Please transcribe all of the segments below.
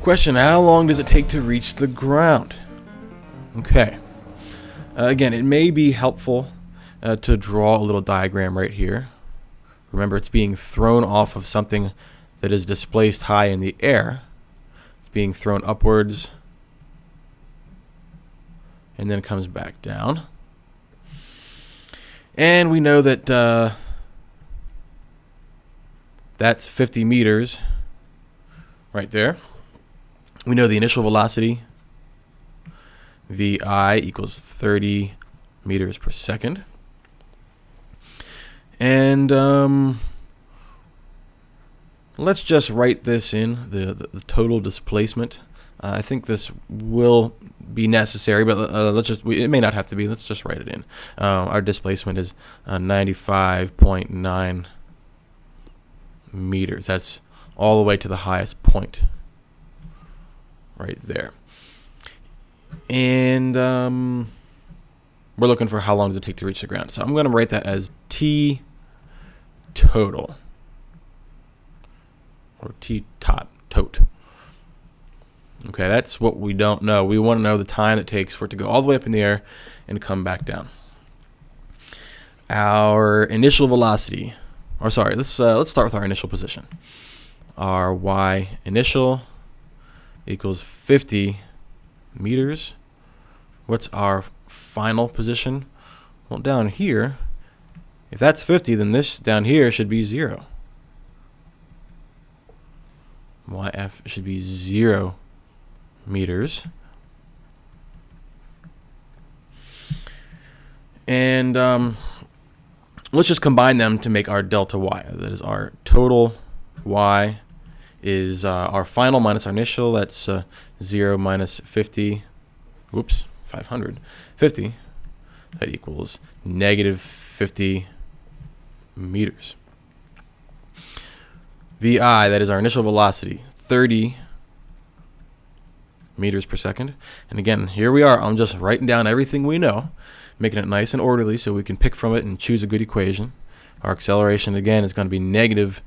question, how long does it take to reach the ground? Okay. Again, it may be helpful to draw a little diagram right here. Remember, it's being thrown off of something that is displaced high in the air. It's being thrown upwards and then comes back down. And we know that that's 50 meters right there. We know the initial velocity, VI, equals 30 meters per second. And let's just write this in, the total displacement. I think this will be necessary, but it may not have to be. Let's just write it in. Our displacement is 95.9 meters. That's all the way to the highest point right there. And we're looking for how long does it take to reach the ground. So I'm going to write that as T total, or T tot. Okay, that's what we don't know. We want to know the time it takes for it to go all the way up in the air and come back down. Our initial velocity, or sorry, let's start with our initial position. Our y initial equals 50 meters. What's our final position? Well, down here, if that's 50, then this down here should be 0. YF should be 0 meters. And let's just combine them to make our delta y. That is our total y is our final minus our initial. That's 0 minus 50. Whoops, 550. That equals negative 50 meters. VI, that is our initial velocity, 30 meters per second. And again, here we are. I'm just writing down everything we know, making it nice and orderly so we can pick from it and choose a good equation. Our acceleration, again, is going to be negative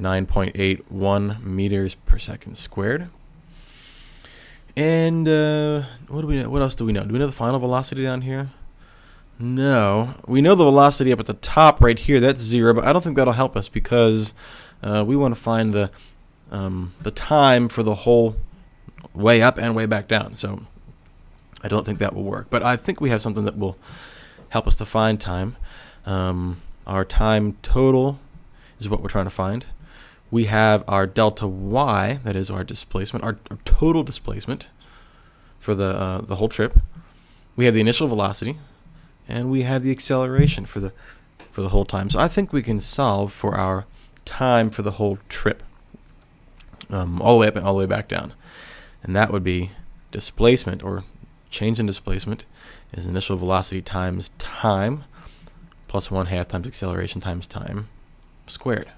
9.81 meters per second squared. And what else do we know? Do we know the final velocity down here? No. We know the velocity up at the top right here. That's 0, but I don't think that'll help us because we want to find the time for the whole way up and way back down. So I don't think that will work. But I think we have something that will help us to find time. Our time total is what we're trying to find. We have our delta y, that is our displacement, our total displacement for the whole trip. We have the initial velocity, and we have the acceleration for the whole time. So I think we can solve for our time for the whole trip, all the way up and all the way back down. And that would be displacement, or change in displacement, is initial velocity times time plus 1/2 times acceleration times time squared.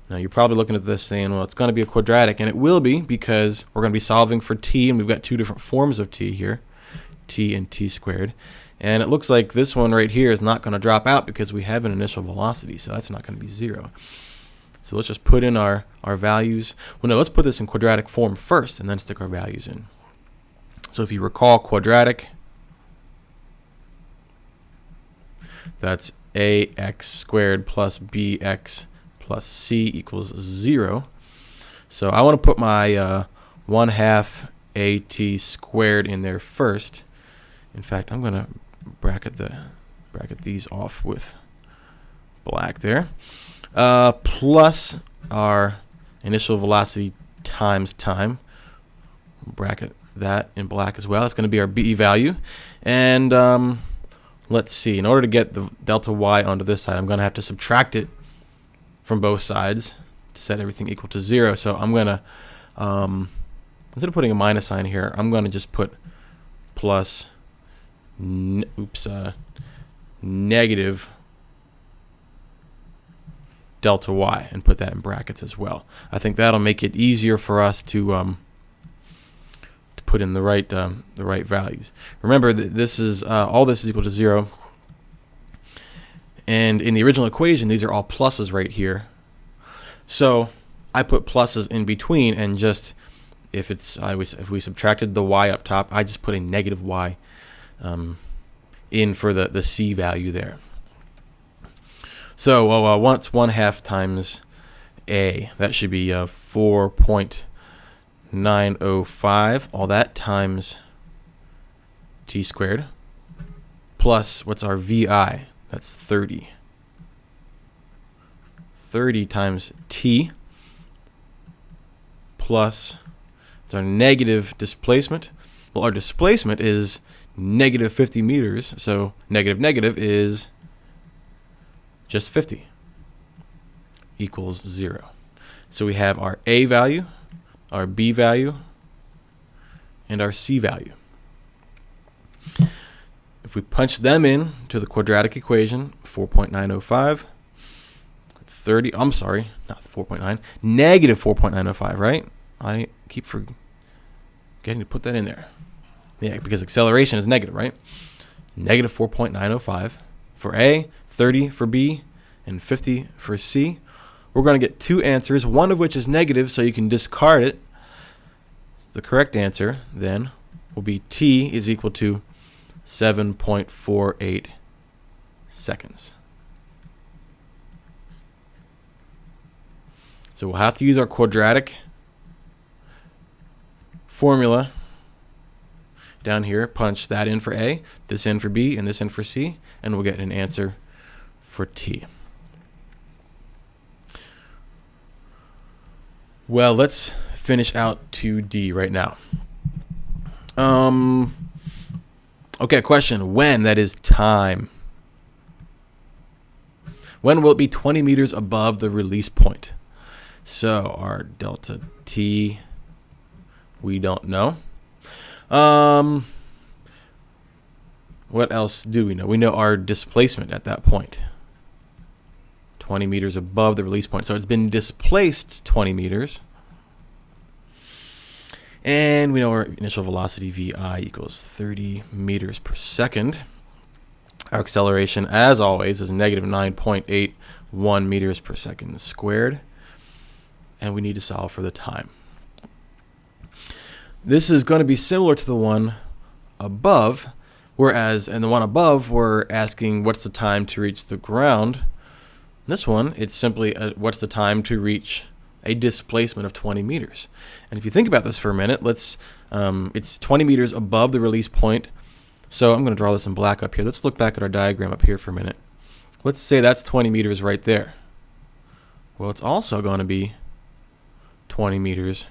Now you're probably looking at this saying, well, it's going to be a quadratic, and it will be because we're going to be solving for t, and we've got two different forms of t here, t and t squared. And it looks like this one right here is not going to drop out because we have an initial velocity, so that's not going to be 0. So let's just put in our values. Well, no, let's put this in quadratic form first and then stick our values in. So if you recall quadratic, that's ax squared plus bx plus c equals 0. So I want to put my 1/2 at squared in there first. In fact, I'm going to bracket these off with black there. Plus our initial velocity times time. Bracket that in black as well. That's going to be our b value. And let's see. In order to get the delta y onto this side, I'm going to have to subtract it from both sides to set everything equal to 0. So I'm going to, instead of putting a minus sign here, I'm going to just put plus, negative delta y and put that in brackets as well. I think that'll make it easier for us to put in the right values. Remember that this is all this is equal to 0. And in the original equation, these are all pluses right here. So I put pluses in between, and just if we subtracted the y up top, I just put a negative y in for the c value there. So once 1/2 times a, that should be 4.905, all that times t squared, plus what's our vi? That's 30. 30 times t plus our negative displacement. Well, our displacement is negative 50 meters, so negative is just 50 equals 0. So we have our a value, our b value, and our c value. If we punch them in to the quadratic equation, 4.905, 30, I'm sorry, not 4.9, negative 4.905, right? I keep forgetting to put that in there. Yeah, because acceleration is negative, right? Negative 4.905 for A, 30 for B, and 50 for C. We're going to get two answers, one of which is negative, so you can discard it. The correct answer then will be T is equal to 7.48 seconds. So we'll have to use our quadratic formula down here, punch that in for A, this in for B, and this in for C, and we'll get an answer for T. Well, let's finish out 2D right now. Okay, question. When? That is time. When will it be 20 meters above the release point? So our delta T, we don't know. What else do we know? We know our displacement at that point. 20 meters above the release point. So it's been displaced 20 meters. And we know our initial velocity VI equals 30 meters per second. Our acceleration, as always, is negative 9.81 meters per second squared. And we need to solve for the time. This is going to be similar to the one above, whereas in the one above, we're asking what's the time to reach the ground. This one, it's simply what's the time to reach a displacement of 20 meters. And if you think about this for a minute, it's 20 meters above the release point. So I'm going to draw this in black up here. Let's look back at our diagram up here for a minute. Let's say that's 20 meters right there. Well, it's also going to be 20 meters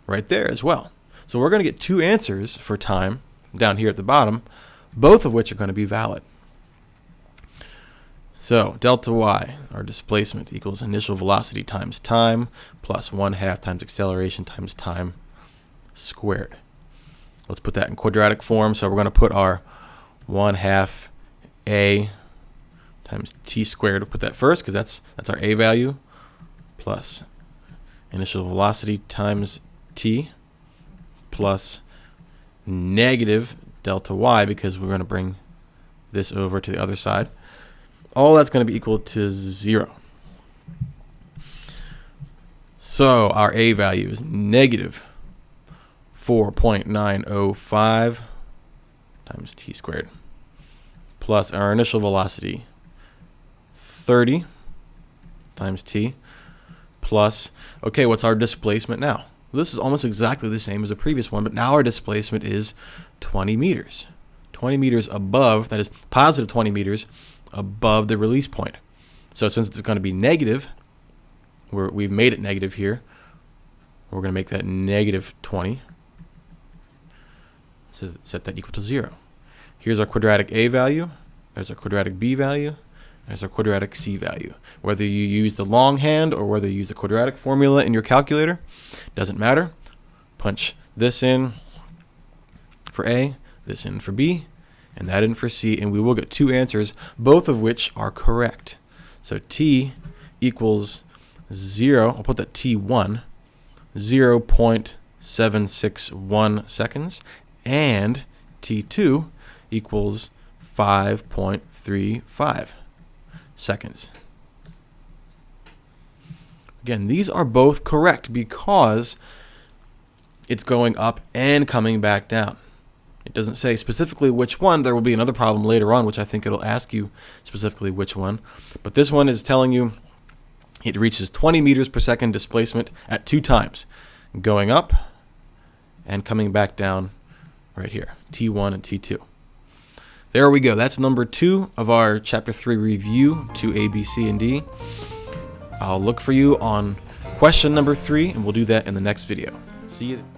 right there as well. So we're going to get two answers for time down here at the bottom, both of which are going to be valid. So delta y, our displacement, equals initial velocity times time plus 1/2 times acceleration times time squared. Let's put that in quadratic form. So we're going to put our 1/2 a times t squared. We'll put that first because that's our a value, plus initial velocity times t plus negative delta y, because we're going to bring this over to the other side. All that's going to be equal to 0. So our a value is negative 4.905 times t squared plus our initial velocity 30 times t plus, okay, what's our displacement now? This is almost exactly the same as the previous one, but now our displacement is 20 meters. 20 meters above, that is positive 20 meters above the release point. So since it's going to be negative, we've made it negative here. We're going to make that negative 20. So set that equal to 0. Here's our quadratic A value. There's our quadratic B value. There's our quadratic C value. Whether you use the longhand or whether you use the quadratic formula in your calculator, doesn't matter. Punch this in for A, this in for B, and that in for C, and we will get two answers, both of which are correct. So T equals 0, I'll put that T1, 0.761 seconds, and T2 equals 5.35 seconds. Again, these are both correct because it's going up and coming back down. It doesn't say specifically which one. There will be another problem later on, which I think it'll ask you specifically which one. But this one is telling you it reaches 20 meters per second displacement at 2 times, going up and coming back down right here, T1 and T2. There we go. That's number 2 of our Chapter 3 review to A, B, C, and D. I'll look for you on question number 3, and we'll do that in the next video. See you.